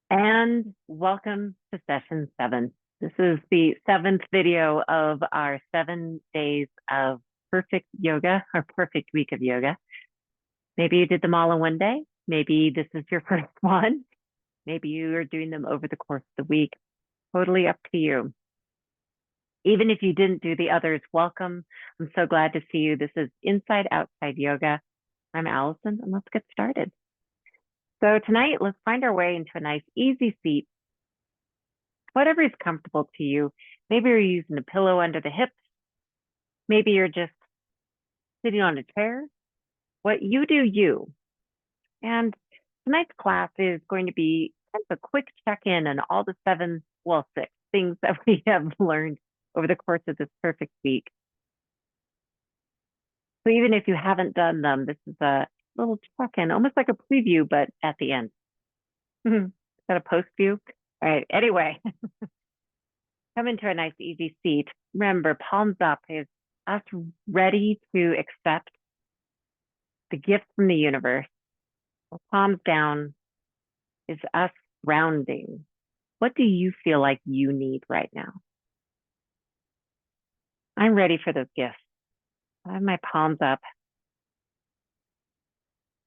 And welcome to session 7. This is the 7th video of our 7 days of perfect yoga or perfect week of yoga. Maybe you did them all in one day. Maybe this is your first one. Maybe you are doing them over the course of the week. Totally up to you. Even if you didn't do the others, welcome. I'm so glad to see you. This is Inside Outside Yoga. I'm Allison, and let's get started. So tonight, let's find our way into a nice, easy seat. Whatever is comfortable to you. Maybe you're using a pillow under the hips. Maybe you're just sitting on a chair. What you do, you. And tonight's class is going to be kind of a quick check-in on all the 6 things that we have learned over the course of this perfect week. So even if you haven't done them, this is a little check-in, almost like a preview, but at the end. Is that a post view? All right, anyway. Come into a nice easy seat. Remember, palms up is us ready to accept the gift from the universe. Palms down is us grounding. What do you feel like you need right now? I'm ready for those gifts. I have my palms up.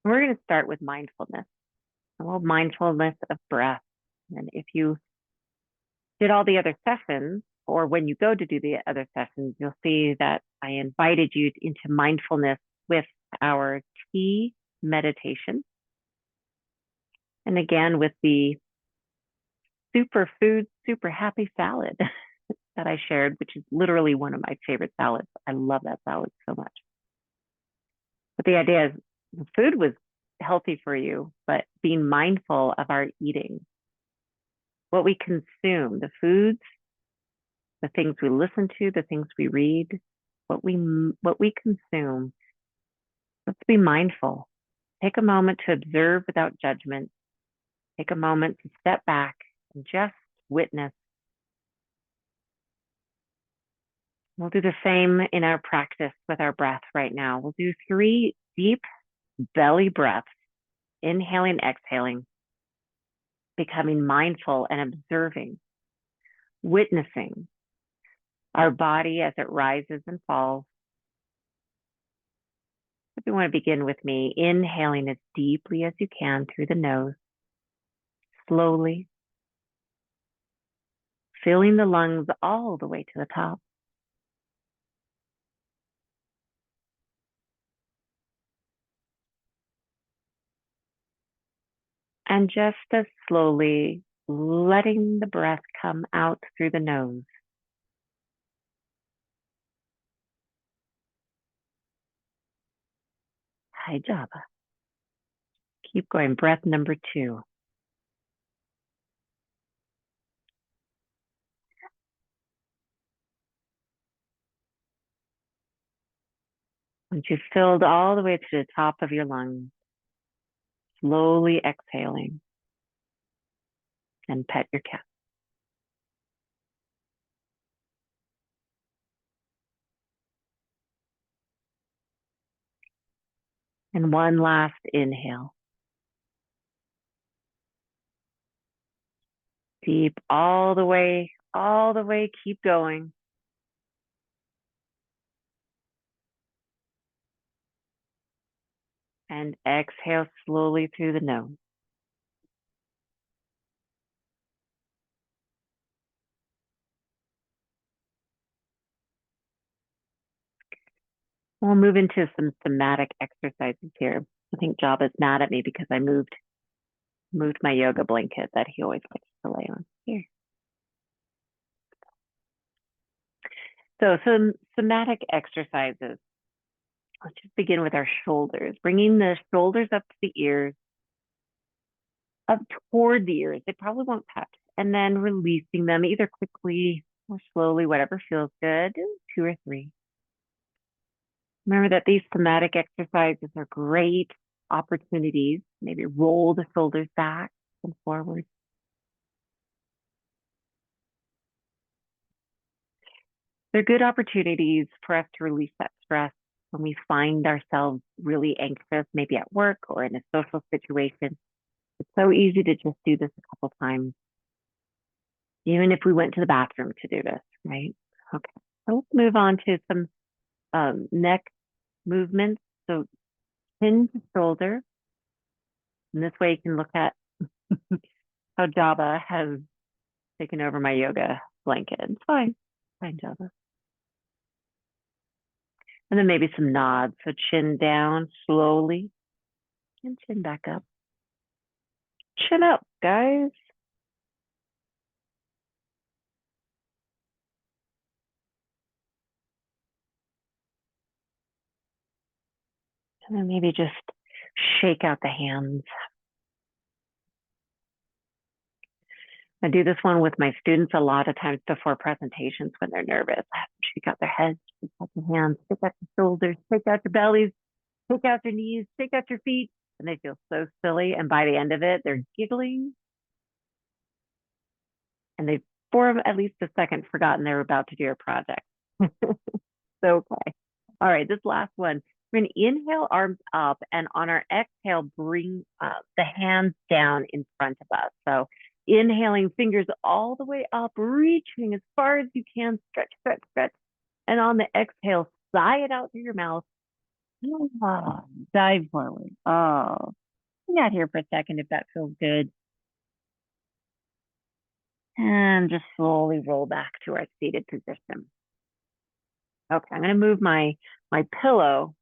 And we're going to start with mindfulness, a little mindfulness of breath. And if you did all the other sessions, or when you go to do the other sessions, you'll see that I invited you into mindfulness with our tea meditation. And again, with the superfood, super happy salad that I shared, which is literally one of my favorite salads. I love that salad so much. But the idea is the food was healthy for you, but being mindful of our eating, what we consume, the foods, the things we listen to, the things we read, what we consume. Let's be mindful. Take a moment to observe without judgment. Take a moment to step back and just witness. We'll do the same in our practice with our breath right now. We'll do 3 deep belly breaths, inhaling, exhaling, becoming mindful and observing, witnessing our body as it rises and falls. If you want to begin with me, inhaling as deeply as you can through the nose, slowly, filling the lungs all the way to the top. And just as slowly letting the breath come out through the nose. Hi, Jabba. Keep going. Breath number 2. Once you've filled all the way to the top of your lungs, slowly exhaling and pet your cat. And one last inhale. Deep all the way, keep going. And exhale slowly through the nose. We'll move into some somatic exercises here. I think Jabba's mad at me because I moved my yoga blanket that he always likes to lay on here. So some somatic exercises. Let's just begin with our shoulders, bringing the shoulders up to the ears, up toward the ears. They probably won't touch. And then releasing them either quickly or slowly, whatever feels good. 2 or 3. Remember that these somatic exercises are great opportunities. Maybe roll the shoulders back and forward. They're good opportunities for us to release that stress when we find ourselves really anxious, maybe at work or in a social situation. It's so easy to just do this a couple times, even if we went to the bathroom to do this, right? Okay, so let's move on to some neck movements. So chin to shoulder. And this way you can look at how Jabba has taken over my yoga blanket. It's fine. Fine, Jabba. And then maybe some nods. So chin down slowly and chin back up. Chin up, guys. And then maybe just shake out the hands. I do this one with my students a lot of times before presentations when they're nervous. I have them shake out their heads, shake out their hands, shake out your shoulders, shake out your bellies, shake out your knees, shake out your feet. And they feel so silly. And by the end of it, they're giggling. And they've, for at least a second, forgotten they were about to do a project. So, okay. All right, this last one. We're going to inhale, arms up, and on our exhale, bring the hands down in front of us. So inhaling, fingers all the way up, reaching as far as you can, stretch, stretch, stretch. And on the exhale, sigh it out through your mouth. Oh, dive forward. Oh, hang out here for a second if that feels good. And just slowly roll back to our seated position. Okay, I'm going to move my pillow,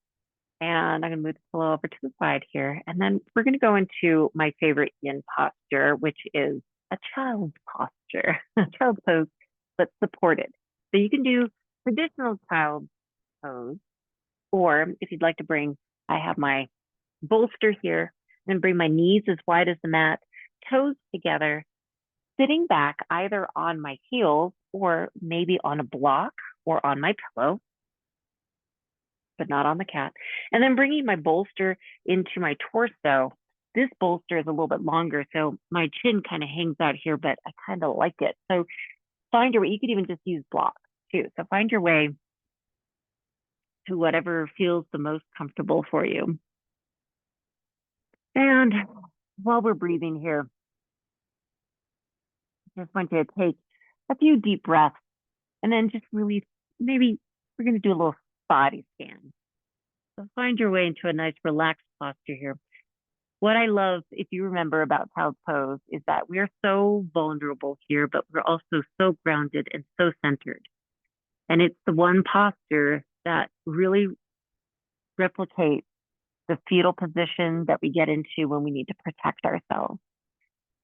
and I'm going to move the pillow over to the side here. And then we're going to go into my favorite yin posture, which is a child's posture, a child pose, but supported. So you can do traditional child pose, or if you'd like to bring, I have my bolster here, and bring my knees as wide as the mat, toes together, sitting back either on my heels or maybe on a block or on my pillow, but not on the cat. And then bringing my bolster into my torso. This bolster is a little bit longer, so my chin kind of hangs out here, but I kind of like it. So find your way. You could even just use blocks too. So find your way to whatever feels the most comfortable for you. And while we're breathing here, I just want you to take a few deep breaths and then just release. Maybe we're going to do a little body scan. So find your way into a nice relaxed posture here. What I love, if you remember about child's pose, is that we are so vulnerable here, but we're also so grounded and so centered. And it's the one posture that really replicates the fetal position that we get into when we need to protect ourselves.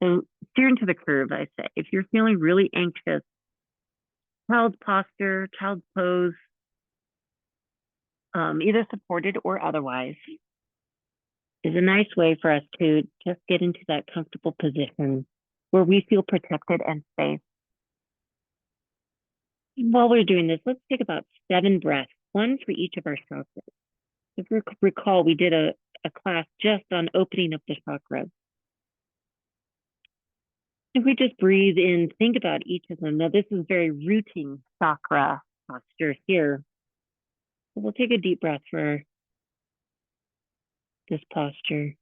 So steer into the curve, I say. If you're feeling really anxious, child's posture, child's pose, either supported or otherwise, is a nice way for us to just get into that comfortable position where we feel protected and safe. While we're doing this, let's take about 7 breaths, one for each of our chakras. If you recall, we did a class just on opening up the chakras. If we just breathe in, think about each of them. Now, this is very rooting chakra posture here. So we'll take a deep breath for this posture.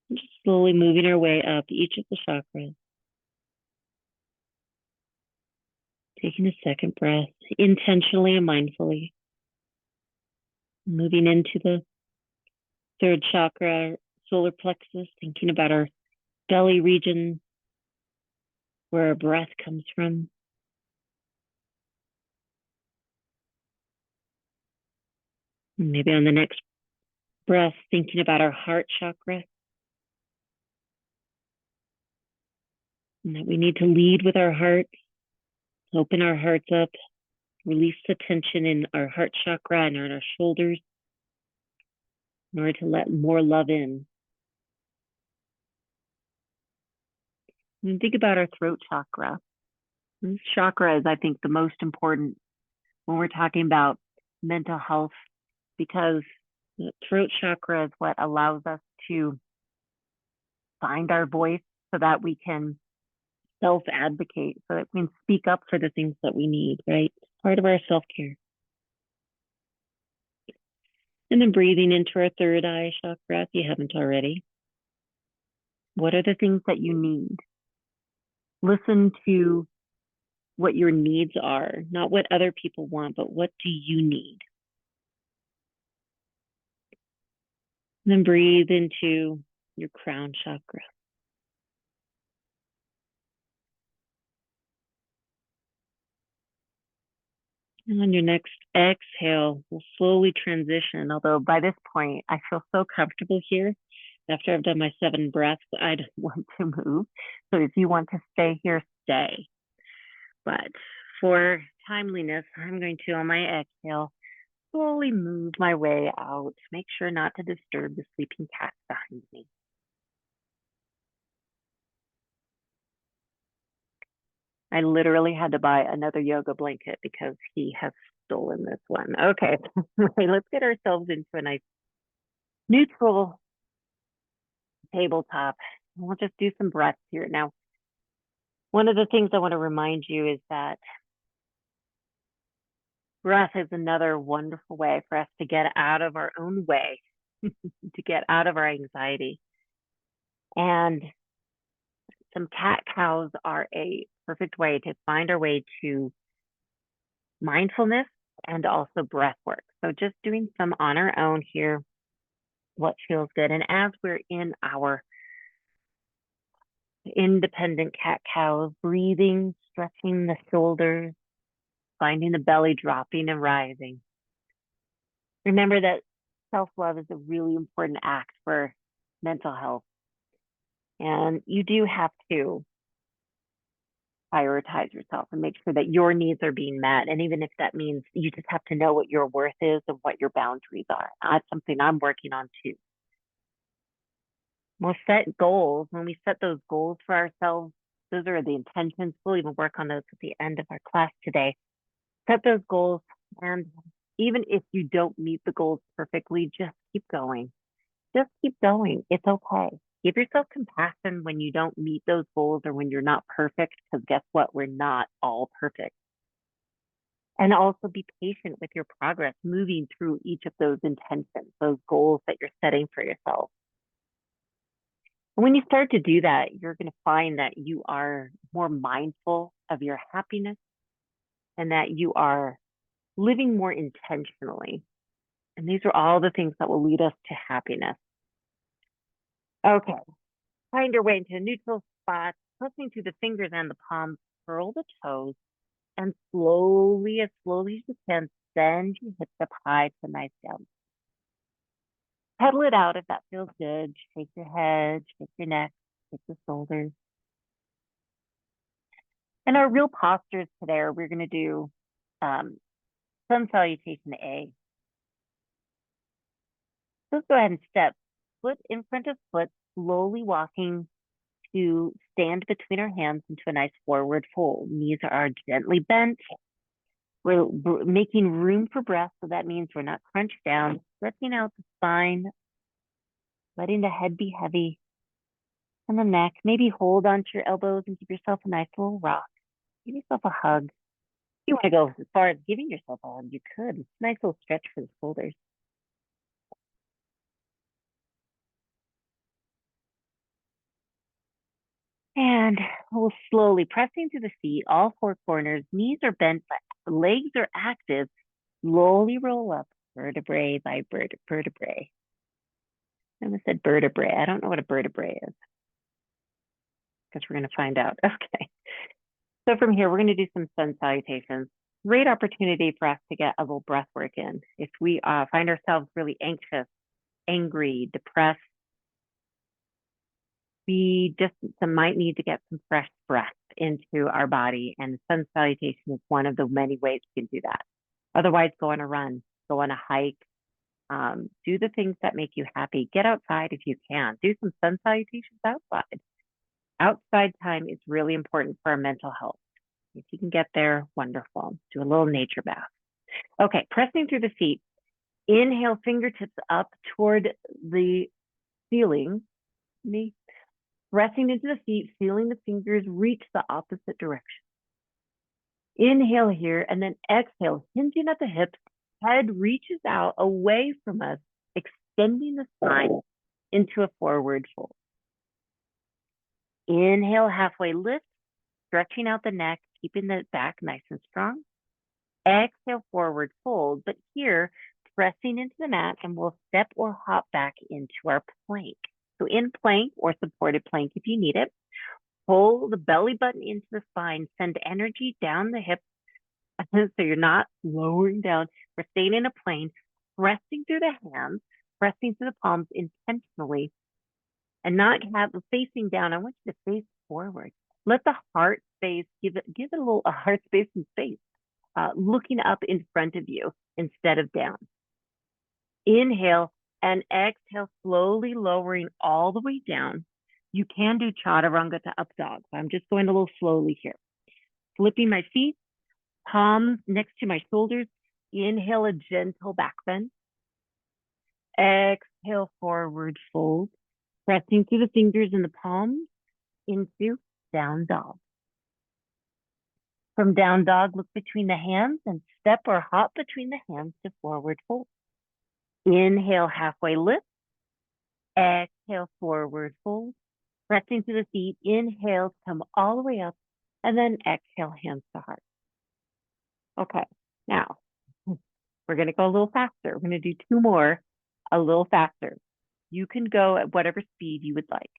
And just slowly moving our way up each of the chakras. Taking a second breath, intentionally and mindfully. Moving into the 3rd chakra, solar plexus, thinking about our belly region, where our breath comes from. Maybe on the next breath, thinking about our heart chakra. And that we need to lead with our heart, open our hearts up, release the tension in our heart chakra and in our shoulders in order to let more love in. And think about our throat chakra. This chakra is, I think, the most important when we're talking about mental health, because the throat chakra is what allows us to find our voice so that we can self-advocate, so that we can speak up for the things that we need, right? It's part of our self-care. And then breathing into our 3rd eye chakra, if you haven't already. What are the things that you need? Listen to what your needs are, not what other people want, but what do you need? And then breathe into your crown chakra. And on your next exhale, we'll slowly transition. Although by this point, I feel so comfortable here. After I've done my 7 breaths, I don't want to move. So if you want to stay here, stay. But for timeliness, I'm going to, on my exhale, slowly move my way out. Make sure not to disturb the sleeping cat behind me. I literally had to buy another yoga blanket because he has stolen this one. Okay, let's get ourselves into a nice neutral tabletop. We'll just do some breaths here. Now, one of the things I want to remind you is that breath is another wonderful way for us to get out of our own way, to get out of our anxiety. And some cat cows are a perfect way to find our way to mindfulness and also breath work. So just doing some on our own here, what feels good. And as we're in our independent cat cows, breathing, stretching the shoulders, finding the belly dropping and rising. Remember that self-love is a really important act for mental health. And you do have to prioritize yourself and make sure that your needs are being met. And even if that means you just have to know what your worth is and what your boundaries are. That's something I'm working on too. We'll set goals. When we set those goals for ourselves, those are the intentions. We'll even work on those at the end of our class today. Set those goals. And even if you don't meet the goals perfectly, just keep going. Just keep going. It's okay. Give yourself compassion when you don't meet those goals or when you're not perfect, because guess what? We're not all perfect. And also be patient with your progress, moving through each of those intentions, those goals that you're setting for yourself. And when you start to do that, you're going to find that you are more mindful of your happiness and that you are living more intentionally. And these are all the things that will lead us to happiness. Okay, find your way into a neutral spot, pressing through the fingers and the palms, curl the toes, and slowly, as slowly as you can, send your hips up high to a nice down. Pedal it out if that feels good. Shake your head, shake your neck, shake the shoulders. And our real postures today are we're going to do Sun Salutation A. So let's go ahead and step foot in front of foot, slowly walking to stand between our hands into a nice forward fold. Knees are gently bent. We're making room for breath, so that means we're not crunched down, stretching out the spine, letting the head be heavy, and the neck. Maybe hold onto your elbows and give yourself a nice little rock. Give yourself a hug. If you want to go as far as giving yourself a hug, you could. It's a nice little stretch for the shoulders. And we'll slowly pressing through the feet, all 4 corners. Knees are bent, but legs are active. Slowly roll up, vertebrae by vertebrae. I almost said vertebrae. I don't know what a vertebrae is. Guess we're going to find out. Okay. So from here, we're going to do some sun salutations. Great opportunity for us to get a little breath work in. If we find ourselves really anxious, angry, depressed, we just might need to get some fresh breath into our body. And sun salutation is one of the many ways we can do that. Otherwise, go on a run, go on a hike, do the things that make you happy. Get outside if you can. Do some sun salutations outside. Outside time is really important for our mental health. If you can get there, wonderful. Do a little nature bath. Okay, pressing through the feet. Inhale, fingertips up toward the ceiling. Pressing into the feet, feeling the fingers reach the opposite direction. Inhale here, and then exhale, hinging at the hips. Head reaches out away from us, extending the spine into a forward fold. Inhale, halfway lift, stretching out the neck, keeping the back nice and strong. Exhale, forward fold, but here, pressing into the mat, and we'll step or hop back into our plank. So in plank or supported plank if you need it, pull the belly button into the spine, send energy down the hips so you're not lowering down. We're staying in a plane, pressing through the hands, pressing through the palms intentionally, and not have facing down. I want you to face forward. Let the heart space, give it a heart space and space, looking up in front of you instead of down. Inhale and exhale, slowly lowering all the way down. You can do chaturanga to up dog. I'm just going a little slowly here. Flipping my feet, palms next to my shoulders. Inhale, a gentle back bend. Exhale, forward fold. Pressing through the fingers in the palms into down dog. From down dog, look between the hands and step or hop between the hands to forward fold. Inhale, halfway lift. Exhale, forward fold. Pressing to the feet. Inhale, come all the way up. And then exhale, hands to heart. Okay, now we're going to go a little faster. We're going to do two more a little faster. You can go at whatever speed you would like.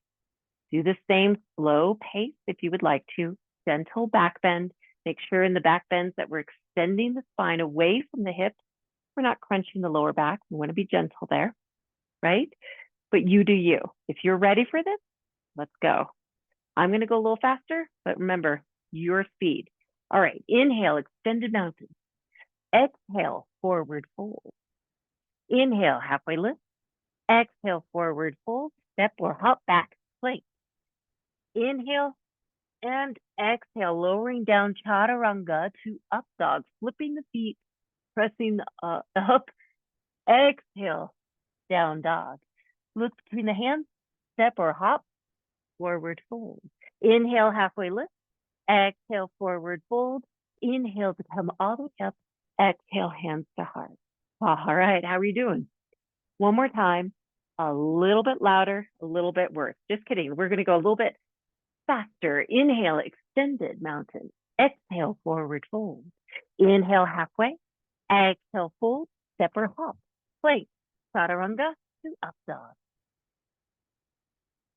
Do the same slow pace if you would like to. Gentle back bend. Make sure in the back bends that we're extending the spine away from the hips. We're not crunching the lower back. We want to be gentle there, right? But you do you. If you're ready for this, let's go. I'm going to go a little faster, but remember, your speed. All right, inhale, extended mountain. Exhale, forward fold. Inhale, halfway lift. Exhale, forward fold. Step or hop back, plank. Inhale and exhale, lowering down chaturanga to up dog, flipping the feet, pressing up. Exhale, down dog. Look between the hands, step or hop, forward fold. Inhale, halfway lift. Exhale, forward fold. Inhale to come all the way up. Exhale, hands to heart. All right, how are you doing? One more time, a little bit louder, a little bit worse. Just kidding. We're going to go a little bit faster. Inhale, extended mountain. Exhale, forward fold. Inhale, halfway. Exhale, fold. Step or hop. Plank. Chaturanga to up dog.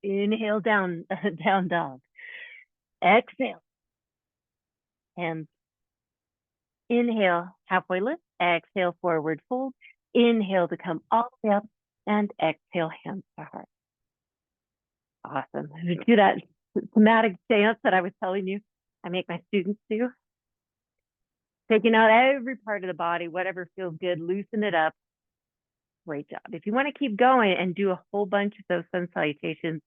Inhale, down, down dog. Exhale. Hands. Inhale, halfway lift. Exhale, forward fold. Inhale to come all the way up. And exhale, hands to heart. Awesome. Do that somatic dance that I was telling you I make my students do. Taking out every part of the body, whatever feels good, loosen it up. Great job. If you want to keep going and do a whole bunch of those sun salutations,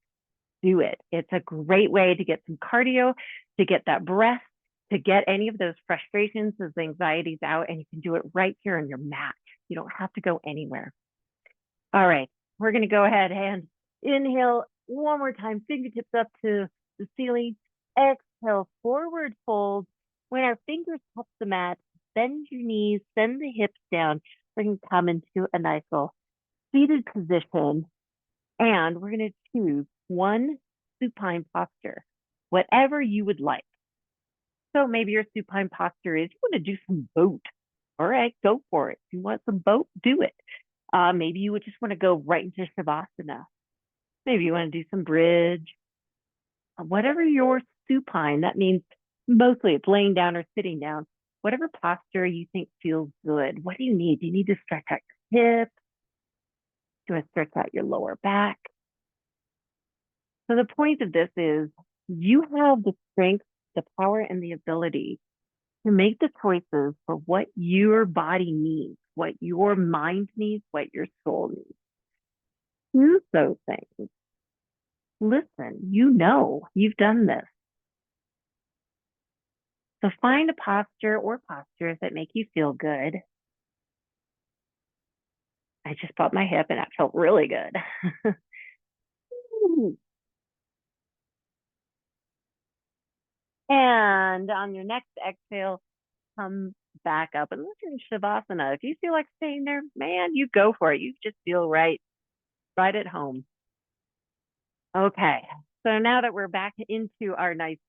do it. It's a great way to get some cardio, to get that breath, to get any of those frustrations, those anxieties out, and you can do it right here on your mat. You don't have to go anywhere. All right, we're going to go ahead and inhale one more time, fingertips up to the ceiling. Exhale, forward fold. When our fingers touch the mat, bend your knees, send the hips down. We're going to come into a nice little seated position, and we're going to choose one supine posture, whatever you would like. So maybe your supine posture is you want to do some boat. All right, go for it. If you want some boat, do it. Maybe you would just want to go right into Shavasana. Maybe you want to do some bridge. Whatever your supine, that means mostly it's laying down or sitting down. Whatever posture you think feels good. What do you need? Do you need to stretch out your hips? Do you want to stretch out your lower back? So the point of this is you have the strength, the power, and the ability to make the choices for what your body needs, what your mind needs, what your soul needs. Choose those things. Listen, you know, you've done this. So find a posture or postures that make you feel good. I just popped my hip and that felt really good. And on your next exhale, come back up and look in Shavasana. If you feel like staying there, man, you go for it. You just feel right at home. Okay, So now that we're back into our nice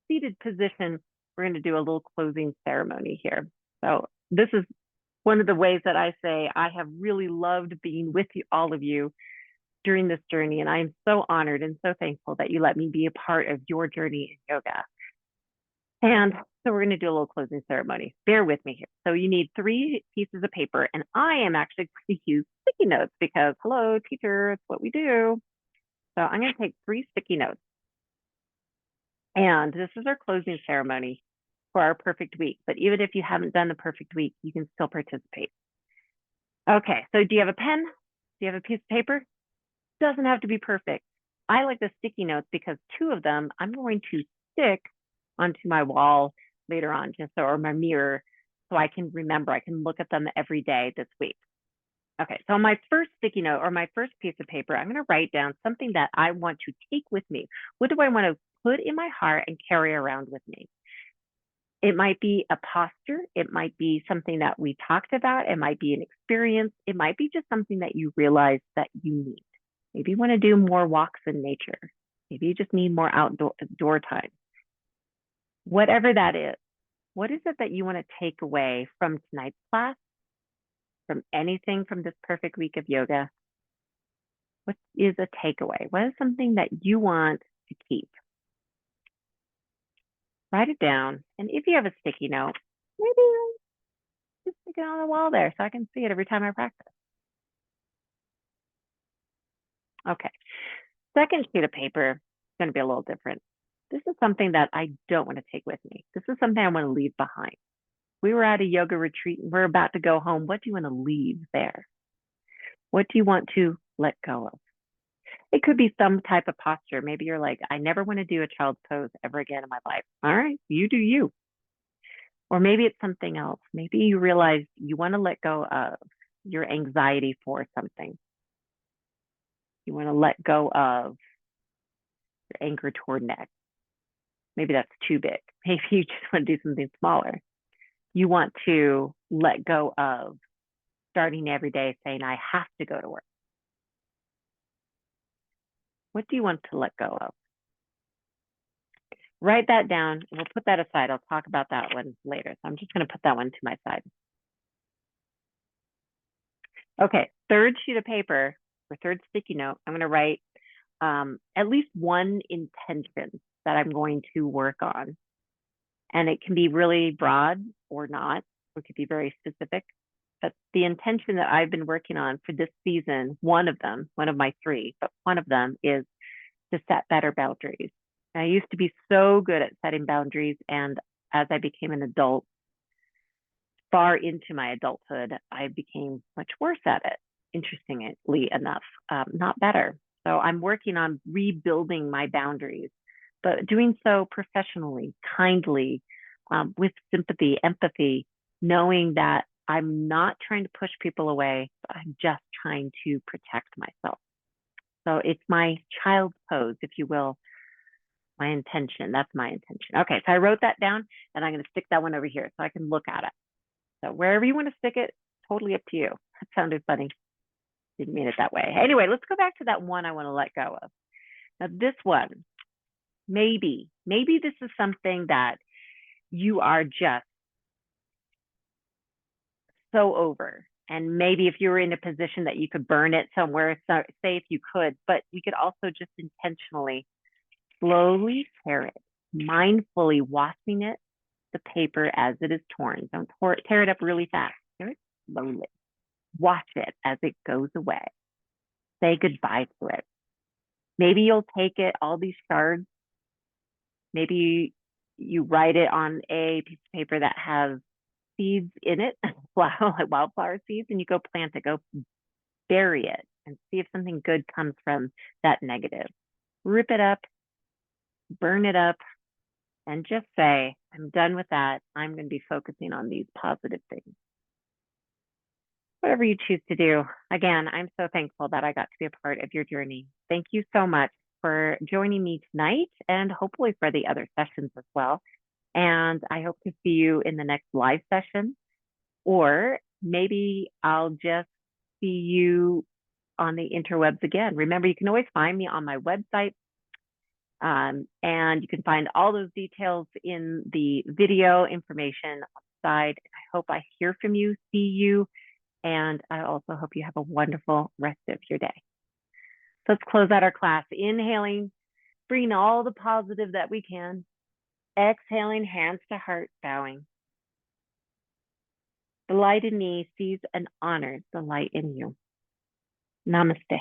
seated position, we're going to do a little closing ceremony here. So this is one of the ways that I say I have really loved being with you, all of you, during this journey. And I'm so honored and so thankful that you let me be a part of your journey in yoga. And so we're going to do a little closing ceremony. Bear with me here. So you need 3 pieces of paper, and I am actually going to use sticky notes because, hello, teacher, it's what we do. So I'm going to take 3 sticky notes. And this is our closing ceremony for our perfect week. But even if you haven't done the perfect week, you can still participate. Okay, so do you have a pen? Do you have a piece of paper? Doesn't have to be perfect. I like the sticky notes because 2 of them I'm going to stick onto my wall later on, just so, or my mirror, so I can remember, I can look at them every day this week. Okay, so my first sticky note or my first piece of paper, I'm going to write down something that I want to take with me. What do I want to put in my heart and carry around with me? It might be a posture. It might be something that we talked about. It might be an experience. It might be just something that you realize that you need. Maybe you want to do more walks in nature. Maybe you just need more outdoor time. Whatever that is, what is it that you want to take away from tonight's class, from anything from this perfect week of yoga? What is a takeaway? What is something that you want to keep? Write it down. And if you have a sticky note, maybe just stick it on the wall there so I can see it every time I practice. Okay. Second sheet of paper is going to be a little different. This is something that I don't want to take with me. This is something I want to leave behind. We were at a yoga retreat and we're about to go home. What do you want to leave there? What do you want to let go of? It could be some type of posture. Maybe you're like, I never want to do a child's pose ever again in my life. All right, you do you. Or maybe it's something else. Maybe you realize you want to let go of your anxiety for something. You want to let go of your anger toward next. Maybe that's too big. Maybe you just want to do something smaller. You want to let go of starting every day saying, I have to go to work. What do you want to let go of? Write that down. We'll put that aside. I'll talk about that one later. So I'm just going to put that one to my side. Okay, third sheet of paper, or third sticky note, I'm going to write at least one intention that I'm going to work on. And it can be really broad or not, or it could be very specific. But the intention that I've been working on for this season, one of my 3, but one of them is to set better boundaries. I used to be so good at setting boundaries. And as I became an adult, far into my adulthood, I became much worse at it, interestingly enough, not better. So I'm working on rebuilding my boundaries, but doing so professionally, kindly, with sympathy, empathy, knowing that I'm not trying to push people away, but I'm just trying to protect myself. So it's my child's pose, if you will, my intention. That's my intention. Okay, so I wrote that down and I'm going to stick that one over here so I can look at it. So wherever you want to stick it, totally up to you. That sounded funny. Didn't mean it that way. Anyway, let's go back to that one I want to let go of. Now this one, maybe this is something that you are just so over. And maybe if you were in a position that you could burn it somewhere, so, say if you could, but you could also just intentionally slowly tear it, mindfully washing it, the paper as it is torn. Don't tear it up really fast. Tear it slowly. Watch it as it goes away. Say goodbye to it. Maybe you'll take it, all these shards. Maybe you write it on a piece of paper that has seeds in it, like wildflower seeds, and you go plant it, go bury it, and see if something good comes from that negative. Rip it up, burn it up, and just say, I'm done with that. I'm going to be focusing on these positive things. Whatever you choose to do. Again, I'm so thankful that I got to be a part of your journey. Thank you so much for joining me tonight and hopefully for the other sessions as well. And I hope to see you in the next live session, or maybe I'll just see you on the interwebs again. Remember, you can always find me on my website, And you can find all those details in the video information on the side. I hope I hear from you, see you, and I also hope you have a wonderful rest of your day. So let's close out our class. Inhaling, bringing all the positive that we can. Exhaling, hands to heart, bowing. The light in me sees and honors the light in you. Namaste.